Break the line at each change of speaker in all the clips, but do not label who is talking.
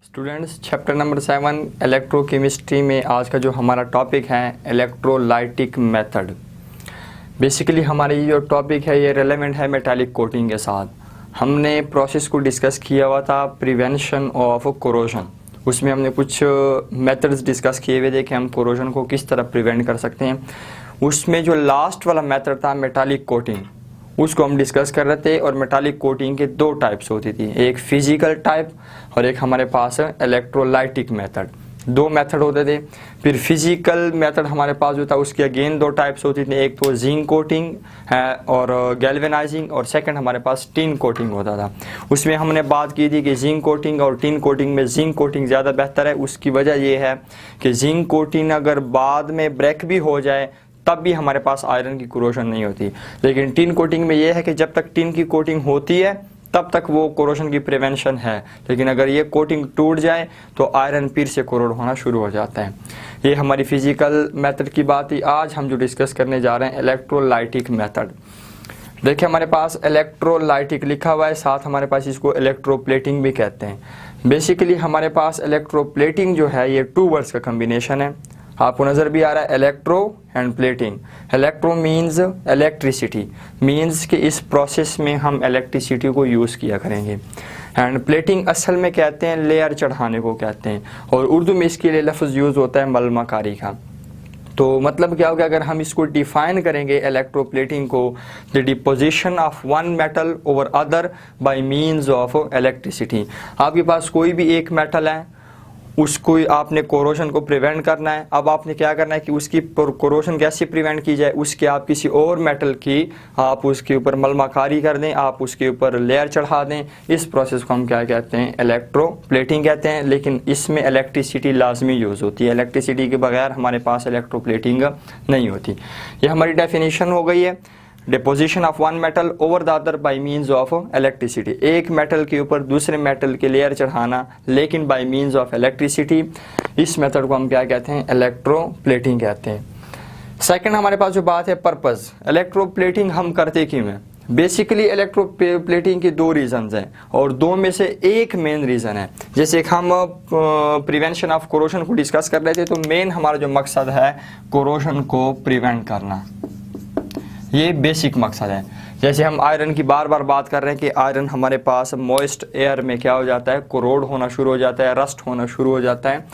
Students chapter number 7 electrochemistry में आज का जो हमारा टॉपिक है इलेक्ट्रोलाइटिक मेथड। बेसिकली हमारा ये जो टॉपिक है ये रेलेवेंट है मेटालिक कोटिंग के साथ। हमने प्रोसेस को डिस्कस किया हुआ था प्रिवेंशन ऑफ कोरोजन। उसमें हमने कुछ मेथड्स डिस्कस किए हुए थे कि हम कोरोजन को किस तरह प्रिवेंट कर सकते हैं। उसमें जो लास्ट वाला मेथड था मेटालिक कोटिंग, उसको हम डिस्कस कर रहे थे। और मेटालिक कोटिंग के दो टाइप्स होती थी, एक फिजिकल टाइप और एक हमारे पास इलेक्ट्रोलाइटिक मेथड। दो मेथड होते थे। फिर फिजिकल मेथड हमारे पास जो था उसकी अगेन दो टाइप्स होती थी, एक तो जिंक कोटिंग है और गैल्वेनाइजिंग, और सेकंड हमारे पास टिन कोटिंग होता था। उसमें हमने बात की थी कि जिंक कोटिंग और टिन कोटिंग में जिंक कोटिंग ज़्यादा बेहतर है। उसकी वजह यह है कि जिंक कोटिंग अगर बाद में ब्रेक भी हो जाए तब भी हमारे पास आयरन की कोरोजन नहीं होती। लेकिन टिन कोटिंग में यह है कि जब तक टिन की कोटिंग होती है तब तक वो कोरोजन की प्रिवेंशन है, लेकिन अगर ये कोटिंग टूट जाए तो आयरन फिर से कोरोड होना शुरू हो जाता है। ये हमारी फिजिकल मेथड की बात थी। आज हम जो डिस्कस करने जा रहे हैं इलेक्ट्रोलाइटिक मेथड। देखिए हमारे पास इलेक्ट्रोलाइटिक लिखा हुआ है, साथ हमारे पास इसको इलेक्ट्रोप्लेटिंग भी कहते हैं। बेसिकली हमारे पास इलेक्ट्रोप्लेटिंग जो है ये टू वर्ड्स का कम्बिनेशन है। आपको नज़र भी आ रहा है electro and plating. Electro means electricity, means कि इस प्रोसेस में हम इलेक्ट्रिसिटी को यूज़ किया करेंगे। एंड प्लेटिंग असल में कहते हैं लेयर चढ़ाने को कहते हैं, और उर्दू में इसके लिए लफ्ज़ यूज़ होता है मलमाकारी का। तो मतलब क्या होगा अगर हम इसको डिफाइन करेंगे इलेक्ट्रोप्लेटिंग को, the deposition of one metal over other by means of electricity. आपके पास कोई भी एक मेटल है, उसको आपने कोरोजन को प्रिवेंट करना है। अब आपने क्या करना है कि उसकी कोरोजन कैसे प्रिवेंट की जाए, उसके आप किसी और मेटल की आप उसके ऊपर मलमाकारी कर दें, आप उसके ऊपर लेयर चढ़ा दें। इस प्रोसेस को हम क्या कहते हैं, इलेक्ट्रोप्लेटिंग कहते हैं। लेकिन इसमें इलेक्ट्रिसिटी लाजमी यूज़ होती है, इलेक्ट्रिसिटी के बगैर हमारे पास इलेक्ट्रोप्लेटिंग नहीं होती। ये हमारी डेफिनेशन हो गई है, deposition of one metal over the other by means of electricity. एक मेटल के ऊपर दूसरे मेटल के लेयर चढ़ाना लेकिन बाय मीन्स ऑफ इलेक्ट्रिसिटी। इस मेथड को हम क्या कहते हैं, इलेक्ट्रोप्लेटिंग कहते हैं। सेकंड हमारे पास जो बात है पर्पस, इलेक्ट्रोप्लेटिंग हम करते क्यों हैं। बेसिकली इलेक्ट्रोप्लेटिंग के दो रीज़न्स हैं और दो में से एक मेन रीज़न है। जैसे हम प्रिवेंशन ऑफ कोरोजन को डिस्कस कर रहे थे, तो मेन हमारा जो मकसद है कोरोजन को प्रिवेंट करना, ये बेसिक मकसद है। जैसे हम आयरन की बार बार बात कर रहे हैं कि आयरन हमारे पास मॉइस्ट एयर में क्या हो जाता है, कोरोड होना शुरू हो जाता है, रस्ट होना शुरू हो जाता है।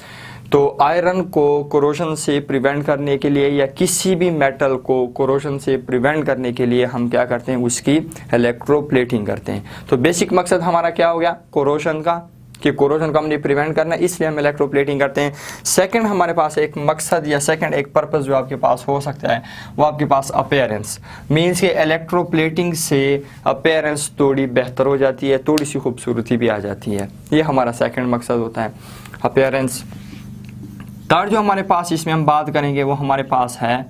तो आयरन को कोरोजन से प्रिवेंट करने के लिए या किसी भी मेटल को कोरोजन से प्रिवेंट करने के लिए हम क्या करते हैं, उसकी इलेक्ट्रोप्लेटिंग करते हैं। तो बेसिक मकसद हमारा क्या हो गया कोरोजन का, कि कोरोजन को हमने प्रिवेंट करना है, इसलिए हम इलेक्ट्रोप्लेटिंग करते हैं। सेकंड हमारे पास एक मकसद या सेकंड एक पर्पस जो आपके पास हो सकता है वो आपके पास अपीयरेंस, मीन्स के इलेक्ट्रोप्लेटिंग से अपीयरेंस थोड़ी बेहतर हो जाती है, थोड़ी सी खूबसूरती भी आ जाती है। ये हमारा सेकंड मकसद होता है अपीयरेंस। थर्ड जो हमारे पास इसमें हम बात करेंगे वो हमारे पास है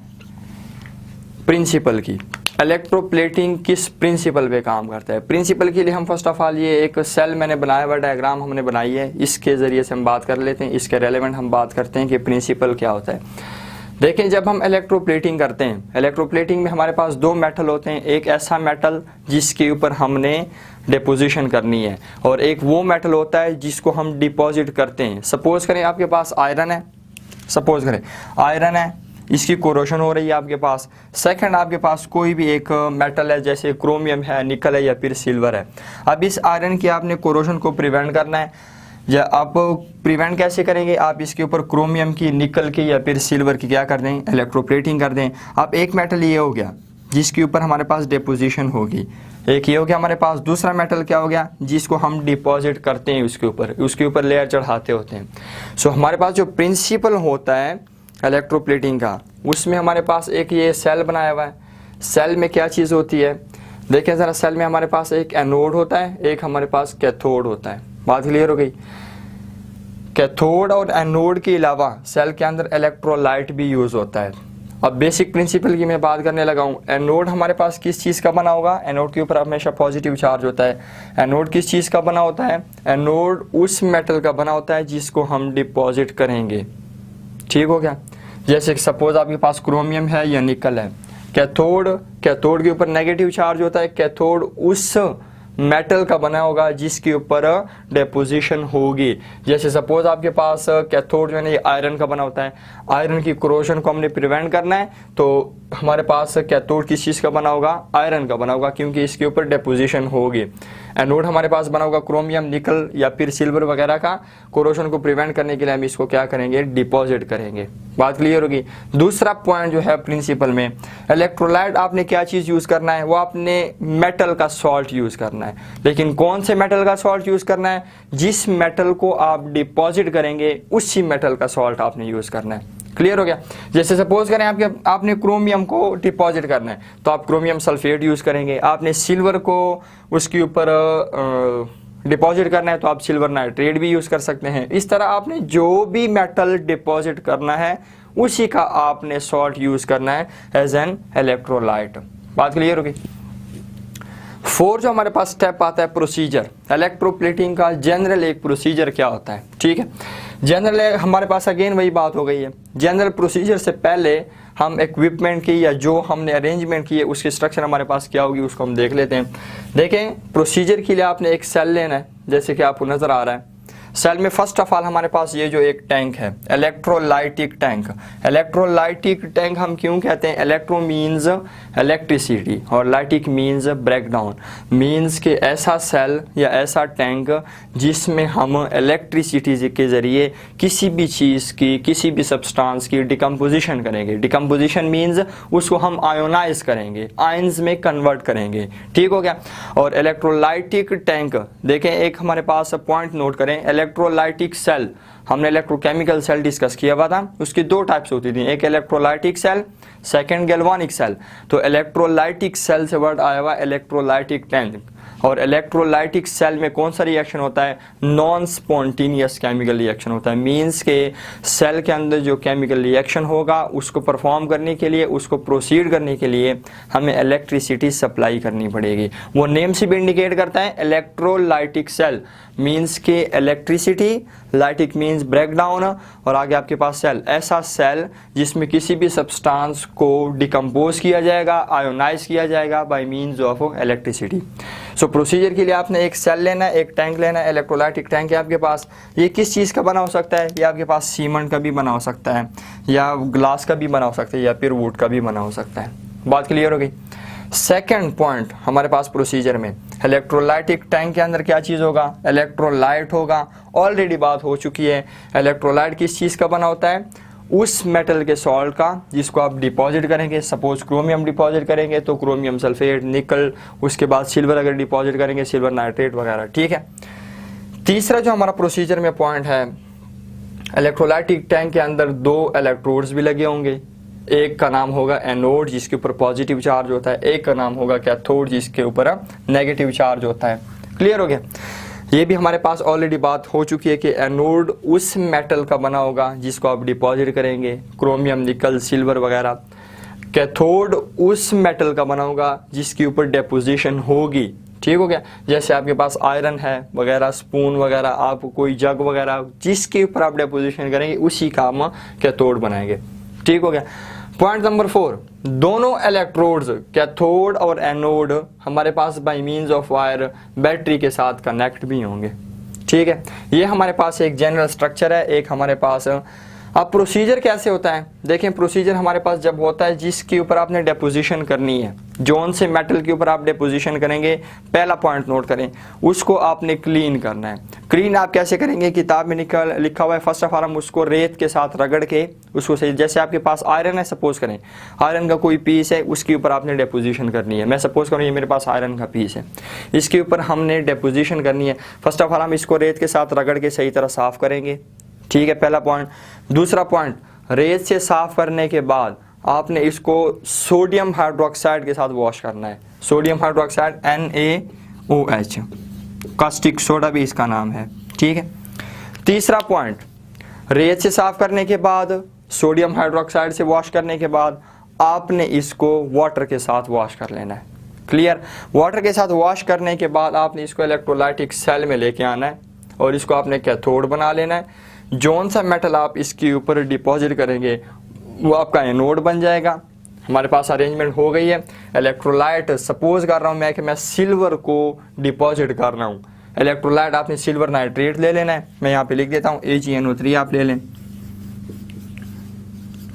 प्रिंसिपल की। इलेक्ट्रोप्लेटिंग किस प्रिंसिपल पे काम करता है। प्रिंसिपल के लिए हम फर्स्ट ऑफ ऑल ये एक सेल मैंने बनाया हुआ डायग्राम हमने बनाई है, इसके ज़रिए से हम बात कर लेते हैं। इसके रेलेवेंट हम बात करते हैं कि प्रिंसिपल क्या होता है। देखें जब हम इलेक्ट्रोप्लेटिंग करते हैं, इलेक्ट्रोप्लेटिंग में हमारे पास दो मेटल होते हैं, एक ऐसा मेटल जिसके ऊपर हमने डिपोजिशन करनी है और एक वो मेटल होता है जिसको हम डिपॉजिट करते हैं। सपोज करें आपके पास आयरन है, सपोज करें आयरन है, इसकी कोरोजन हो रही है आपके पास। सेकंड आपके पास कोई भी एक मेटल है, जैसे क्रोमियम है, निकल है या फिर सिल्वर है। अब इस आयरन की आपने कोरोजन को प्रिवेंट करना है, या आप प्रिवेंट कैसे करेंगे, आप इसके ऊपर क्रोमियम की, निकल की या फिर सिल्वर की क्या कर दें, इलेक्ट्रोप्लेटिंग कर दें। अब एक मेटल ये हो गया जिसके ऊपर हमारे पास डिपोजिशन होगी, एक ये हो गया हमारे पास। दूसरा मेटल क्या हो गया जिसको हम डिपॉजिट करते हैं, उसके ऊपर लेयर चढ़ाते होते हैं। सो हमारे पास जो प्रिंसिपल होता है इलेक्ट्रोप्लेटिंग का, उसमें हमारे पास एक ये सेल बनाया हुआ है। सेल में क्या चीज़ होती है, देखें ज़रा, सेल में हमारे पास एक एनोड होता है, एक हमारे पास कैथोड होता है। बात क्लियर हो गई। कैथोड और एनोड के अलावा सेल के अंदर इलेक्ट्रोलाइट भी यूज़ होता है। अब बेसिक प्रिंसिपल की मैं बात करने लगा हूँ। एनोड हमारे पास किस चीज़ का बना होगा, एनोड के ऊपर हमेशा पॉजिटिव चार्ज होता है। एनोड किस चीज़ का बना होता है, एनोड उस मेटल का बना होता है जिसको हम डिपॉजिट करेंगे। ठीक हो गया। जैसे सपोज आपके पास क्रोमियम है या निकल है। कैथोड के ऊपर नेगेटिव चार्ज होता है, कैथोड उस मेटल का बना होगा जिसके ऊपर डिपोजिशन होगी। जैसे सपोज आपके पास कैथोड जो है आयरन का बना होता है, आयरन की क्रोजन को हमने प्रिवेंट करना है तो हमारे पास कैथोड किस चीज़ का बना होगा, आयरन का बना होगा, क्योंकि इसके ऊपर डिपोजिशन होगी। एनोड हमारे पास बना होगा क्रोमियम, निकल या फिर सिल्वर वगैरह का, क्रोजन को प्रिवेंट करने के लिए हम इसको क्या करेंगे, डिपॉजिट करेंगे। बात क्लियर होगी। दूसरा पॉइंट जो है प्रिंसिपल में, इलेक्ट्रोलाइट आपने क्या चीज़ यूज़ करना है, वो आपने मेटल का सॉल्ट यूज़ करना है। लेकिन कौन से मेटल का सॉल्ट यूज़ करना है, जिस मेटल को आप डिपॉजिट करेंगे उसी मेटल का सॉल्ट आपने यूज़ करना है। क्लियर हो गया। जैसे सपोज करें आपने क्रोमियम को डिपॉजिट करना है तो आप क्रोमियम सल्फेट यूज़ करेंगे। आपने सिल्वर को उसके ऊपर डिपॉजिट करना है तो आप सिल्वर नाइट्रेट भी यूज़ कर सकते हैं। इस तरह आपने जो भी मेटल डिपॉजिट करना है उसी का आपने सॉल्ट यूज़ करना है एज एन इलेक्ट्रोलाइट। बात क्लियर होगी। 4 जो हमारे पास स्टेप आता है प्रोसीजर, इलेक्ट्रोप्लेटिंग का जनरल एक प्रोसीजर क्या होता है, ठीक है। जनरल हमारे पास अगेन वही बात हो गई है। जनरल प्रोसीजर से पहले हम इक्विपमेंट की या जो हमने अरेंजमेंट की है उसकी स्ट्रक्चर हमारे पास क्या होगी उसको हम देख लेते हैं। देखें, प्रोसीजर के लिए आपने एक सेल लेना है, जैसे कि आपको नज़र आ रहा है। सेल में फर्स्ट ऑफ ऑल हमारे पास ये जो एक टैंक है, इलेक्ट्रोलाइटिक टैंक। इलेक्ट्रोलाइटिक टैंक हम क्यों कहते हैं, इलेक्ट्रो मीन्स इलेक्ट्रिसिटी और लाइटिक मीन्स ब्रेकडाउन, मीन्स के ऐसा सेल या ऐसा टैंक जिसमें हम इलेक्ट्रिसिटी के ज़रिए किसी भी चीज़ की, किसी भी सब्सटेंस की डिकम्पोजिशन करेंगे। डिकम्पोजिशन मीन्स उसको हम आयोनाइज करेंगे, आयंस में कन्वर्ट करेंगे, ठीक हो गया। और इलेक्ट्रोलाइटिक टैंक देखें, एक हमारे पास पॉइंट नोट करें, इलेक्ट्रोलाइटिक सेल, हमने इलेक्ट्रोकेमिकल सेल डिस्कस किया हुआ था, उसकी 2 टाइप्स होती थी, एक electrolytic cell, second galvanic cell. तो इलेक्ट्रोलाइटिक सेल से वर्ड आया हुआ इलेक्ट्रोलाइटिक टैंक। और इलेक्ट्रोलाइटिक सेल में कौन सा रिएक्शन होता है, नॉन स्पॉन्टेनियस केमिकल रिएक्शन होता है। मीन्स के सेल के अंदर जो केमिकल रिएक्शन होगा उसको परफॉर्म करने के लिए, उसको प्रोसीड करने के लिए हमें इलेक्ट्रिसिटी सप्लाई करनी पड़ेगी। वो नेम से भी इंडिकेट करता है इलेक्ट्रोलाइटिक सेल, मीन्स के इलेक्ट्रिसिटी, लाइटिक मीन्स ब्रेकडाउन, और आगे आपके पास सेल, ऐसा सेल जिसमें किसी भी सब्सटेंस को डिकम्पोज किया जाएगा, आयोनाइज किया जाएगा bye means of electricity. So procedure के लिए आपने एक सेल लेना है, एक टैंक लेना है, इलेक्ट्रोलाइटिक टैंक है आपके पास। ये किस चीज़ का बना हो सकता है, ये आपके पास सीमेंट का भी बना हो सकता है, या ग्लास का भी बना हो सकता है, या फिर वुड का भी बना हो सकता है। बात क्लियर हो गई। सेकेंड पॉइंट हमारे पास प्रोसीजर में, इलेक्ट्रोलाइटिक टैंक के अंदर क्या चीज़ होगा, इलेक्ट्रोलाइट होगा। ऑलरेडी बात हो चुकी है, इलेक्ट्रोलाइट किस चीज़ का बना होता है, उस मेटल के सॉल्ट का जिसको आप डिपॉजिट करेंगे। सपोज क्रोमियम डिपॉजिट करेंगे तो क्रोमियम सल्फेट, निकल, उसके बाद सिल्वर अगर डिपॉजिट करेंगे सिल्वर नाइट्रेट वगैरह, ठीक है। तीसरा जो हमारा प्रोसीजर में पॉइंट है, इलेक्ट्रोलाइटिक टैंक के अंदर 2 इलेक्ट्रोड्स भी लगे होंगे। एक का नाम होगा एनोड जिसके ऊपर पॉजिटिव चार्ज होता है, एक का नाम होगा कैथोड जिसके ऊपर नेगेटिव चार्ज होता है। क्लियर हो गया। ये भी हमारे पास ऑलरेडी बात हो चुकी है कि एनोड उस मेटल का बना होगा जिसको आप डिपॉजिट करेंगे, क्रोमियम, निकल, सिल्वर वगैरह। कैथोड उस मेटल का बना होगा जिसके ऊपर डिपोजिशन होगी, ठीक हो गया। जैसे आपके पास आयरन है वगैरह, स्पून वगैरह, आप कोई जग वगैरह जिसके ऊपर आप डिपोजिशन करेंगे उसी का हम कैथोड बनाएंगे, ठीक हो गया। पॉइंट नंबर 4, दोनों इलेक्ट्रोड्स कैथोड और एनोड हमारे पास by means of wire battery के साथ कनेक्ट भी होंगे, ठीक है। ये हमारे पास एक जनरल स्ट्रक्चर है, एक हमारे पास। अब प्रोसीजर कैसे होता है, देखें प्रोसीजर हमारे पास जब होता है जिसके ऊपर आपने डिपोजिशन करनी है, जोन से मेटल के ऊपर आप डिपोजिशन करेंगे, पहला पॉइंट नोट करें, उसको आपने क्लीन करना है। क्लीन आप कैसे करेंगे, किताब में लिखा हुआ है, फर्स्ट ऑफ ऑल हम उसको रेत के साथ रगड़ के उसको सही, जैसे आपके पास आयरन है, सपोज करें आयरन का कोई पीस है, उसके ऊपर आपने डिपोजिशन करनी है। मैं सपोज करूँ ये मेरे पास आयरन का पीस है, इसके ऊपर हमने डिपोजिशन करनी है। फर्स्ट ऑफ ऑल हम इसको रेत के साथ रगड़ के सही तरह साफ करेंगे, ठीक है, पहला पॉइंट। दूसरा पॉइंट, रेत से साफ करने के बाद आपने इसको सोडियम हाइड्रोक्साइड के साथ वॉश करना है। Sodium hydroxide NaOH, caustic soda भी इसका नाम है, ठीक है। तीसरा पॉइंट, रेत से साफ करने के बाद, सोडियम हाइड्रोक्साइड से वॉश करने के बाद आपने इसको वाटर के साथ वॉश कर लेना है। क्लियर। वाटर के साथ वॉश करने के बाद आपने इसको इलेक्ट्रोलाइटिक सेल में लेके आना है और इसको आपने कैथोड बना लेना है। जौन सा मेटल आप इसके ऊपर डिपॉजिट करेंगे वो आपका एनोड बन जाएगा। हमारे पास अरेंजमेंट हो गई है। इलेक्ट्रोलाइट सपोज कर रहा हूँ मैं कि मैं सिल्वर को डिपॉजिट कर रहा हूँ। इलेक्ट्रोलाइट आपने सिल्वर नाइट्रेट ले लेना है, मैं यहाँ पे लिख देता हूँ AgNO3 आप ले लें।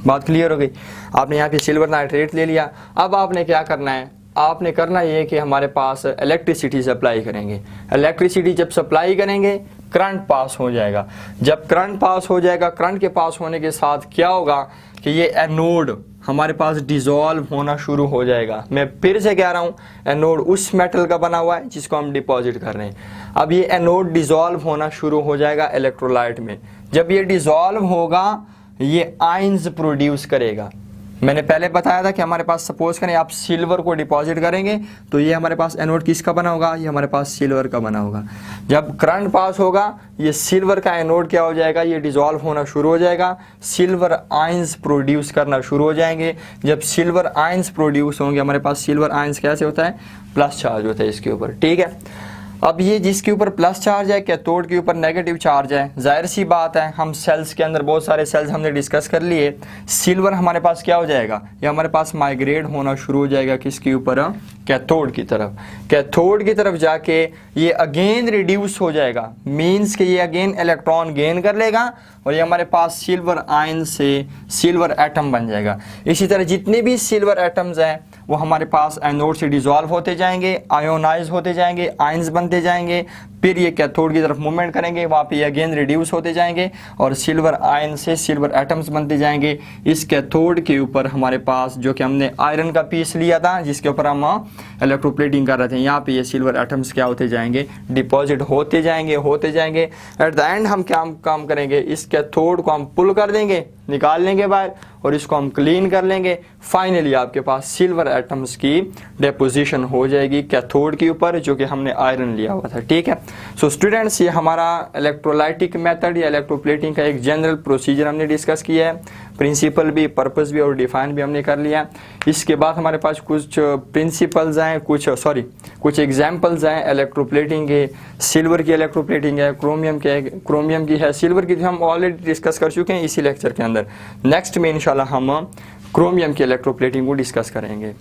बात क्लियर हो गई। आपने यहाँ पे सिल्वर नाइट्रेट ले लिया। अब आपने क्या करना है, आपने करना ये कि हमारे पास इलेक्ट्रिसिटी सप्लाई करेंगे। इलेक्ट्रिसिटी जब सप्लाई करेंगे करंट पास हो जाएगा। जब करंट पास हो जाएगा, करंट के पास होने के साथ क्या होगा कि ये एनोड हमारे पास डिसॉल्व होना शुरू हो जाएगा। मैं फिर से कह रहा हूँ, एनोड उस मेटल का बना हुआ है जिसको हम डिपॉजिट कर रहे हैं। अब ये एनोड डिसॉल्व होना शुरू हो जाएगा इलेक्ट्रोलाइट में। जब ये डिसॉल्व होगा ये आयंस प्रोड्यूस करेगा। मैंने पहले बताया था कि हमारे पास सपोज करें आप सिल्वर को डिपॉजिट करेंगे तो ये हमारे पास एनोड किसका बना होगा, ये हमारे पास सिल्वर का बना होगा। जब करंट पास होगा ये सिल्वर का एनोड क्या हो जाएगा, ये डिसॉल्व होना शुरू हो जाएगा, सिल्वर आयंस प्रोड्यूस करना शुरू हो जाएंगे। जब सिल्वर आयंस प्रोड्यूस होंगे, हमारे पास सिल्वर आयंस कैसे होता है, प्लस चार्ज होता है इसके ऊपर, ठीक है। अब ये जिसके ऊपर प्लस चार्ज है, कैथोड के ऊपर नेगेटिव चार्ज है, जाहिर सी बात है हम सेल्स के अंदर बहुत सारे सेल्स हमने डिस्कस कर लिए, सिल्वर हमारे पास क्या हो जाएगा, ये हमारे पास माइग्रेट होना शुरू हो जाएगा किसके ऊपर, कैथोड की तरफ। कैथोड की तरफ जाके ये अगेन रिड्यूस हो जाएगा, मीन्स कि ये अगेन इलेक्ट्रॉन गेन कर लेगा और ये हमारे पास सिल्वर आयन से सिल्वर एटम बन जाएगा। इसी तरह जितने भी सिल्वर एटम्स हैं वो हमारे पास एनोड से डिसॉल्व होते जाएंगे, आयोनाइज होते जाएंगे, आयंस बनते जाएंगे, फिर ये कैथोड की तरफ मूवमेंट करेंगे, वहाँ पे अगेन रिड्यूस होते जाएंगे और सिल्वर आयन से सिल्वर एटम्स बनते जाएंगे। इस कैथोड के ऊपर हमारे पास जो कि हमने आयरन का पीस लिया था जिसके ऊपर हम इलेक्ट्रोप्लेटिंग कर रहे थे, यहाँ पे ये सिल्वर एटम्स क्या होते जाएंगे, डिपॉजिट होते जाएंगे होते जाएंगे। एट द एंड हम क्या काम करेंगे, इस कैथोड को हम पुल कर देंगे, निकाल लेंगे बाहर और इसको हम क्लीन कर लेंगे। फाइनली आपके पास सिल्वर एटम्स की डिपोजिशन हो जाएगी कैथोड के ऊपर जो कि हमने आयरन लिया हुआ था, ठीक है। सो स्टूडेंट्स, ये हमारा इलेक्ट्रोलाइटिक मेथड या इलेक्ट्रोप्लेटिंग का एक जनरल प्रोसीजर हमने डिस्कस किया है। प्रिंसिपल भी, पर्पस भी और डिफाइन भी हमने कर लिया। इसके बाद हमारे पास कुछ प्रिंसिपल्स हैं, कुछ एग्जाम्पल्स हैं इलेक्ट्रोप्लेटिंग के। सिल्वर की इलेक्ट्रोप्लेटिंग है, क्रोमियम की है, सिल्वर की हम ऑलरेडी डिस्कस कर चुके हैं इसी लेक्चर के अंदर। नेक्स्ट में इंशाल्लाह हम क्रोमियम की इलेक्ट्रोप्लेटिंग को डिस्कस करेंगे।